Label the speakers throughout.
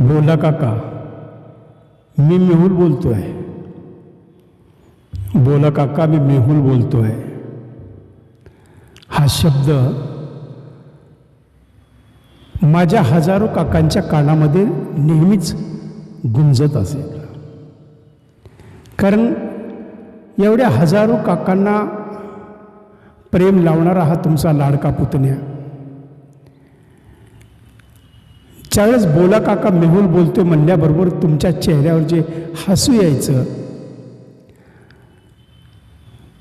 Speaker 1: बोला काका, मी मेहुल बोलतोय. बोला काका, मी मेहुल बोलतोय. हा शब्द माझ्या हजारो काकांच्या कानामध्ये नेहमीच गुंजत असेल. कारण एवढ्या हजारो काकांना प्रेम लावणारा हा तुमचा लाडका पुतण्या ज्यावेळेस बोला काका मेहुल बोलतोय म्हणल्याबरोबर तुमच्या चेहऱ्यावर जे हसू यायचं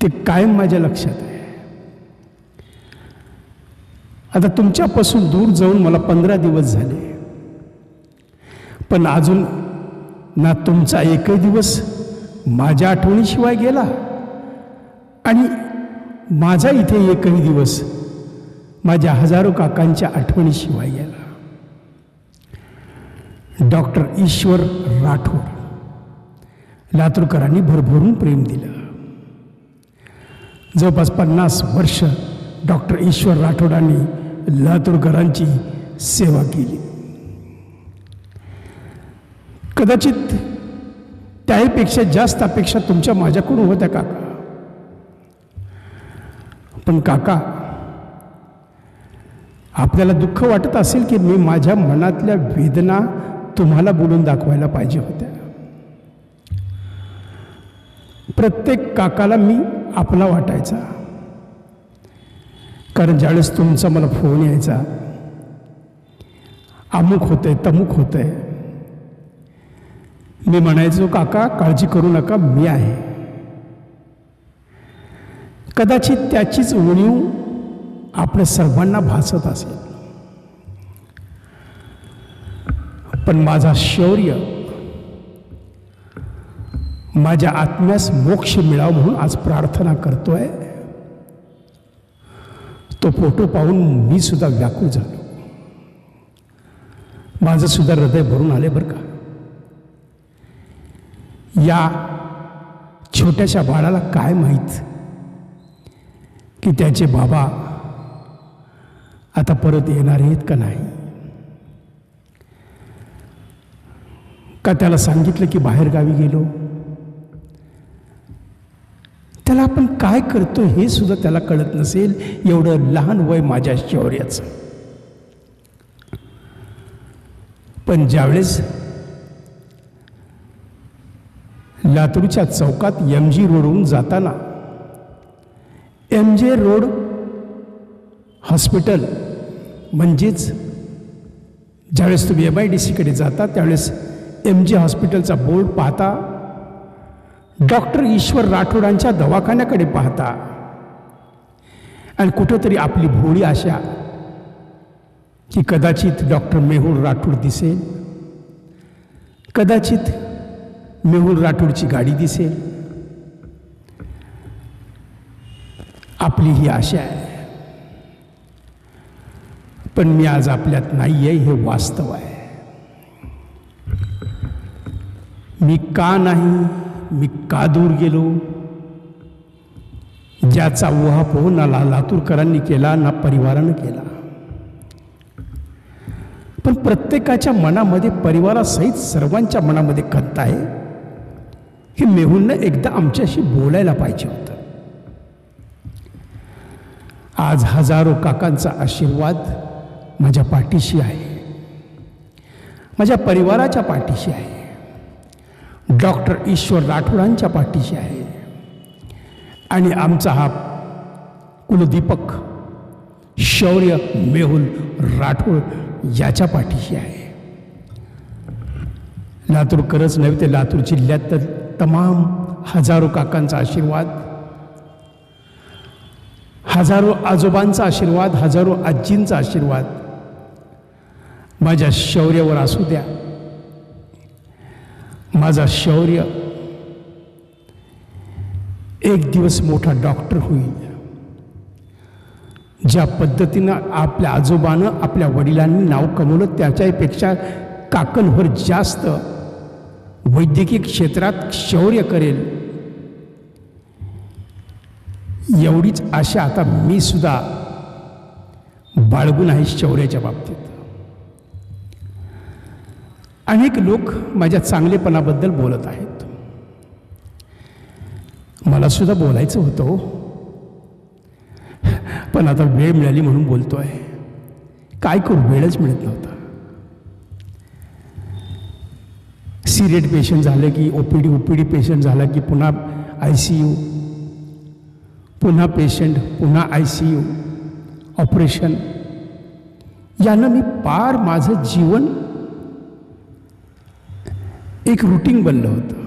Speaker 1: ते कायम माझ्या लक्षात आहे. आता तुमच्यापासून दूर जाऊन मला 15 दिवस झाले, पण अजून ना तुमचा एकही दिवस माझ्या आठवणीशिवाय गेला आणि माझा इथे एकही दिवस माझ्या हजारो काकांच्या आठवणीशिवाय गेला. डॉक्टर ईश्वर राठोड लातूरकरांनी भरभरून प्रेम दिलं. जवळपास 50 वर्ष डॉक्टर ईश्वर राठोडांनी लातूरकरांची सेवा केली. कदाचित त्याहीपेक्षा जास्त अपेक्षा तुमच्या माझ्याकडून होत्या काका. पण काका, आपल्याला दुःख वाटत असेल की मी माझ्या मनातल्या वेदना तुम्हाला बोलून दाखवायला पाहिजे होत्या. प्रत्येक काकाला मी आपला वाटायचा. कारण ज्यावेळेस तुमचा मला फोन यायचा, अमुक होतंय तमुक होतंय, मी म्हणायचो काका काळजी करू नका, मी आहे. कदाचित त्याचीच उणीव आपल्या सर्वांना भासत असेल. पण माझा शौर्य माझ्या आत्म्यास मोक्ष मिळावा म्हणून आज प्रार्थना करतोय. तो फोटो पाहून मी सुद्धा व्याकुळ झालो. माझं सुद्धा हृदय भरून आले बरं का. या छोट्याशा बाळाला काय माहीत की त्याचे बाबा आता परत येणार आहेत का नाही, का त्याला सांगितलं की बाहेर गावी गेलो. त्याला आपण काय करतो हे सुद्धा त्याला कळत नसेल, एवढं लहान वय माझ्या शौर्याचं. पण ज्यावेळेस लातूरच्या चौकात MG रोडवरून जाताना MJ रोड हॉस्पिटल म्हणजेच ज्यावेळेस तुम्ही MIDCकडे जाता त्यावेळेस MJ हॉस्पिटलचा बोर्ड पाहता, डॉक्टर ईश्वर राठोडांच्या दवाखान्याकडे पाहता आणि कुठेतरी आपली भोळी आशा की कदाचित डॉक्टर मेहुल राठोड दिसेल, कदाचित मेहुल राठोडची गाडी दिसेल, आपली ही आशा आहे. पण मी आज आपल्यात नाही आहे हे वास्तव आहे. मी का नाही, मी का दूर गेलो, ज्याचा उहापोह ना लातूरकरांनी केला ना परिवारानं केला. पण प्रत्येकाच्या मनामध्ये, परिवारासहित सर्वांच्या मनामध्ये खंत आहे की मेहुलनं एकदा आमच्याशी बोलायला पाहिजे होतं. आज हजारो काकांचा आशीर्वाद माझ्या पाठीशी आहे, माझ्या परिवाराच्या पाठीशी आहे, डॉक्टर ईश्वर राठोडांच्या पाठीशी आहे आणि आमचा हा कुलदीपक शौर्य मेहुल राठोड याच्या पाठीशी आहे. लातूरकरच नव्हे तर लातूर जिल्ह्यात तर तमाम हजारो काकांचा आशीर्वाद, हजारो आजोबांचा आशीर्वाद, हजारो आजींचा आशीर्वाद माझ्या शौर्यावर असू द्या. माझा शौर्य एक दिवस मोठा डॉक्टर होईल. ज्या पद्धतीनं आपल्या आजोबानं आपल्या वडिलांनी नाव कमवलं त्याच्यापेक्षा काकांवर जास्त वैद्यकीय क्षेत्रात शौर्य करेल एवढीच आशा आता मी सुद्धा बाळगून आहे शौर्याच्या बाबतीत. अनेक लोक माझ्या चांगलेपणाबद्दल बोलत आहेत. मला सुद्धा बोलायचं होतं हो, पण आता वेळ मिळाली म्हणून बोलतोय. काय करू, वेळच मिळत नव्हता. सिरियस पेशंट झालं की ओपीडी पेशंट झाला की पुन्हा ICU, पुन्हा पेशंट, पुन्हा ICU, ऑपरेशन. यानं मी पार माझं जीवन एक रुटीन बनलं होतं.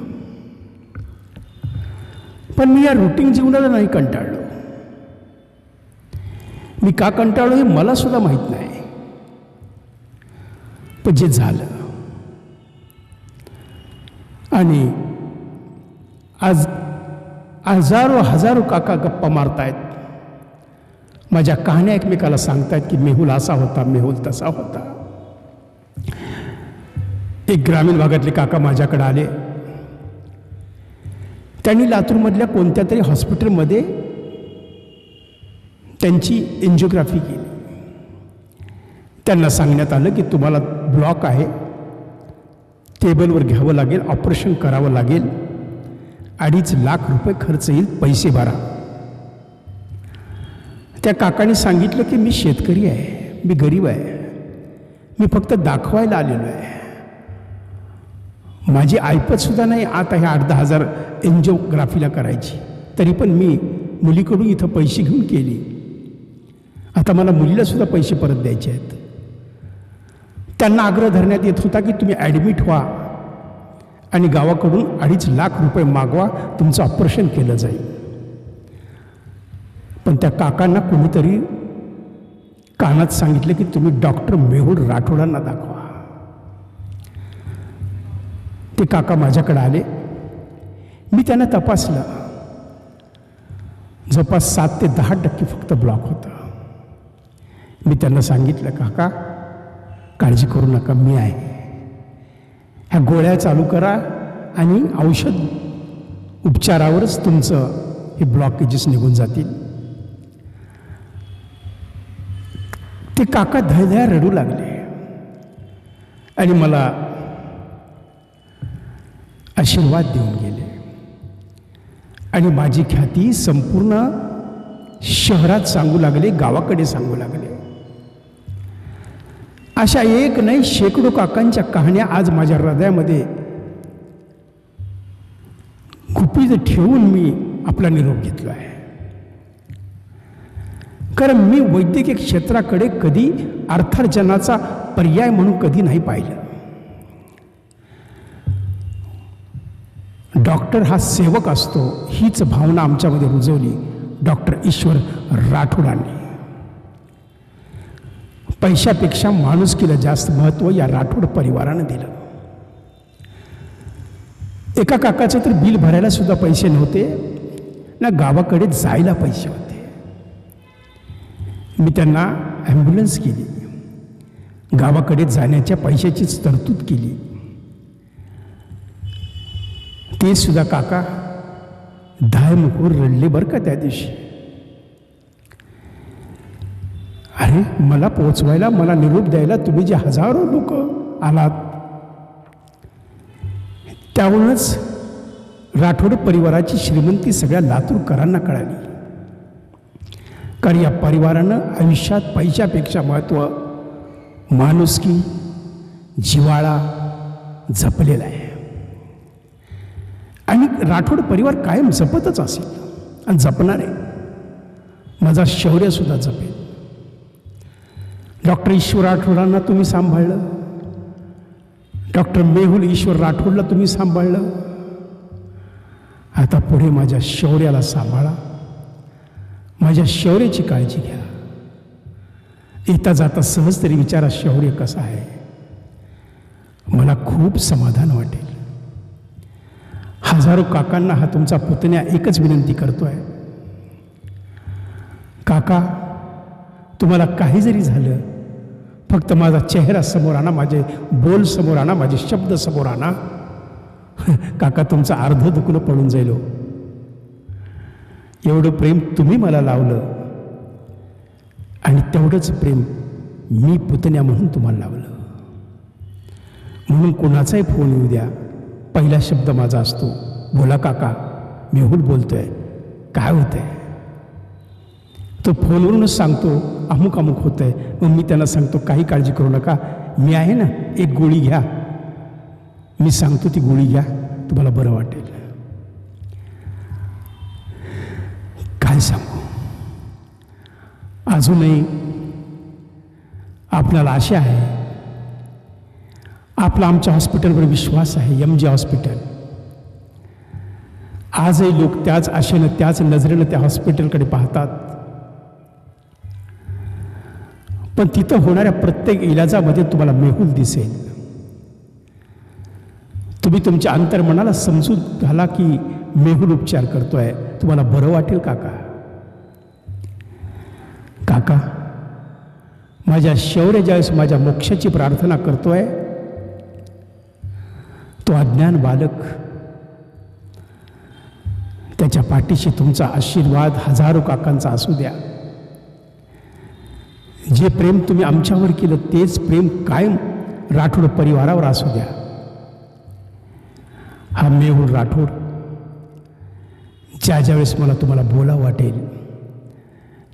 Speaker 1: पण मी या रुटीन जीवनाला नाही कंटाळलो. मी का कंटाळलो हे मला सुद्धा माहीत नाही. पण जे झालं, आणि आज हजारो काका गप्पा मारतायत, माझ्या कहाण्या एकमेकाला सांगतायत की मेहुल असा होता, मेहुल तसा होता. एक ग्रामीण भागातले काका माझ्याकडे आले. त्यांनी लातूरमधल्या कोणत्या तरी हॉस्पिटलमध्ये त्यांची एन्जिओग्राफी केली. त्यांना सांगण्यात आलं की तुम्हाला ब्लॉक आहे, टेबलवर घ्यावं लागेल, ऑपरेशन करावं लागेल, 2.5 लाख रुपये खर्च येईल, पैसे भरा. त्या काकाने सांगितलं की मी शेतकरी आहे, मी गरीब आहे, मी फक्त दाखवायला आलेलो आहे, माझी ऐपतसुद्धा नाही आता ह्या 8-10 हजार एन्जिओग्राफीला करायची. तरी पण मी मुलीकडून इथं पैसे घेऊन केली. आता मला मुलीलासुद्धा पैसे परत द्यायचे आहेत. त्यांना आग्रह धरण्यात येत होता की तुम्ही ॲडमिट व्हा आणि गावाकडून 2.5 लाख रुपये मागवा, तुमचं ऑपरेशन केलं जाईल. पण त्या काकांना कोणीतरी कानात सांगितलं की तुम्ही डॉक्टर मेहुल राठोडांना दाखवा. ते काका माझ्याकडे आले. मी त्यांना तपासलं. जवळपास 7 ते 10% फक्त ब्लॉक होता. मी त्यांना सांगितलं, काका काळजी करू नका, मी आहे, ह्या गोळ्या चालू करा आणि औषध उपचारावरच तुमचं हे ब्लॉकेजेस निघून जातील. ते काका धडधड रडू लागले आणि मला आशीर्वाद देऊन गेले. आणि माझी ख्याती संपूर्ण शहरात सांगू लागले, गावाकडे सांगू लागले. अशा एक नाही शेकडो काकांच्या कहाण्या आज माझ्या हृदयामध्ये गुपित ठेवून मी आपला निरोप घेतला आहे. कारण मी वैद्यकीय क्षेत्राकडे कधी अर्थार्जनाचा पर्याय म्हणून कधी नाही पाहिलं. डॉक्टर हा सेवक असतो, हीच भावना आमच्यामध्ये रुजवली डॉक्टर ईश्वर राठोडांनी. पैशापेक्षा माणुसकीला जास्त महत्त्व या राठोड परिवारानं दिलं. एका काकाचं तर बिल भरायला सुद्धा पैसे नव्हते ना, गावाकडे जायला पैसे होते. मी त्यांना ॲम्ब्युलन्स केली, गावाकडे जाण्याच्या पैशाचीच तरतूद केली. ते सुद्धा काका धायमुखून रडले बरं का त्या दिवशी. अरे मला पोचवायला, मला निरोप द्यायला तुम्ही जे हजारो लोक आलात, त्यावरूनच राठोड परिवाराची श्रीमंती सगळ्या लातूरकरांना कळाली. कारण या परिवारानं आयुष्यात पैशापेक्षा महत्त्व माणुसकी, जिव्हाळा जपलेला आहे. आणि राठोड परिवार कायम जपतच असेल आणि जपणार आहे. माझा शौर्यसुद्धा जपेल. डॉक्टर ईश्वर राठोडांना तुम्ही सांभाळलं, डॉक्टर मेहुल ईश्वर राठोडला तुम्ही सांभाळलं. आता पुढे माझ्या शौर्याला सांभाळा, माझ्या शौर्याची काळजी घ्या. येता जाता सहज तरी विचारा शौर्य कसं आहे. मला खूप समाधान वाटेल. हजारो काकांना हा तुमचा पुतण्या एकच विनंती करतोय, काका तुम्हाला काही जरी झालं, फक्त माझा चेहरा समोर आणा, माझे बोल समोर आणा, माझे शब्द समोर आणा. काका तुमचं अर्ध दुखणं पडून जाईल. एवढं प्रेम तुम्ही मला लावलं आणि तेवढंच प्रेम मी पुतण्या म्हणून तुम्हाला लावलं. म्हणून कोणाचाही फोन येऊ द्या, पहिला शब्द माझा असतो, बोला काका, मेहुल बोलतोय, काय होतंय? तो फोनवरूनच सांगतो अमुक अमुक होतंय. मग मी त्यांना सांगतो काही काळजी करू नका, मी आहे ना, एक गोळी घ्या, मी सांगतो ती गोळी घ्या, तुम्हाला बरं वाटेल. काय सांगू, अजूनही आपल्याला आशा आहे, आपला आमच्या हॉस्पिटलवर विश्वास आहे, MG हॉस्पिटल. आजही लोक त्याच आशेनं, त्याच नजरेनं त्या हॉस्पिटलकडे पाहतात. पण तिथं होणाऱ्या प्रत्येक इलाजामध्ये तुम्हाला मेहुल दिसेल. तुम्ही तुमच्या अंतर्मनाला समजून घाला की मेहुल उपचार करतोय, तुम्हाला बरं वाटेल काका. काका, माझ्या शौर्य ज्यावेळेस माझ्या मोक्षाची प्रार्थना करतोय, तो अज्ञान बालक, त्याच्या पाठीशी तुमचा आशीर्वाद हजारो काकांचा असू द्या. जे प्रेम तुम्ही आमच्यावर केलं तेच प्रेम कायम राठोड परिवारावर असू द्या. हा मेहुल राठोड ज्यावेळेस मला तुम्हाला बोला वाटेल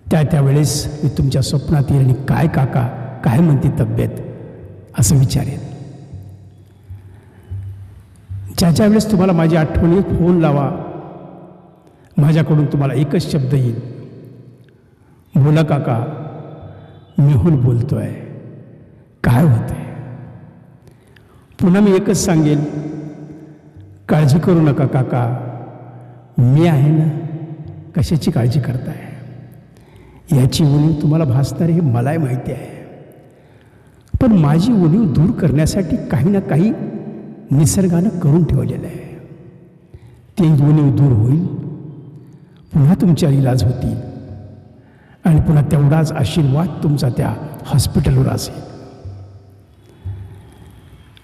Speaker 1: त्यावेळेस मी तुमच्या स्वप्नात येईल आणि काय काका, काय म्हणते तब्येत, असं विचारेन. ज्याच्या वेळेस तुम्हाला माझी आठवणी फोन लावा, माझ्याकडून तुम्हाला एकच शब्द येईल, बोला काका, मेहुल बोलतोय, काय होतंय? पुन्हा मी एकच सांगेल, काळजी करू नका काका, मी आहे ना, कशाची काळजी करताय? याची उणीव तुम्हाला भासणार हे मलाही माहिती आहे, पण माझी उणीव दूर करण्यासाठी काही ना काही निसर्गानं करून ठेवलेलं आहे. ती उणीव दूर होईल, पुन्हा तुमच्या इलाज होतील आणि पुन्हा तेवढाच आशीर्वाद तुमचा त्या हॉस्पिटलवर असेल.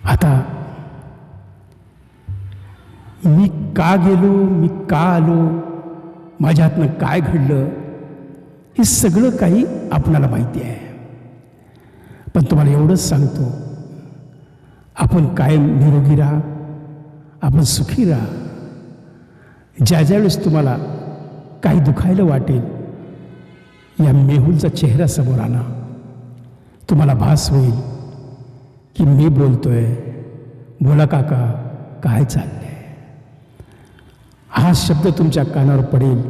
Speaker 1: आता मी का गेलो, मी का आलो, माझ्या हातनं काय घडलं, हे सगळं काही आपणाला माहिती आहे. पण तुम्हाला एवढंच सांगतो, आपण कायम निरोगी राहा, आपण सुखी राहा. ज्यावेळेस तुम्हाला काही दुखायला वाटेल, या मेहुलचा चेहरा समोर आणा, तुम्हाला भास होईल की मी बोलतोय, बोला काका, काय चाललंय? हा शब्द तुमच्या कानावर पडेल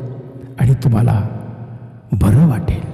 Speaker 1: आणि तुम्हाला बरं वाटेल.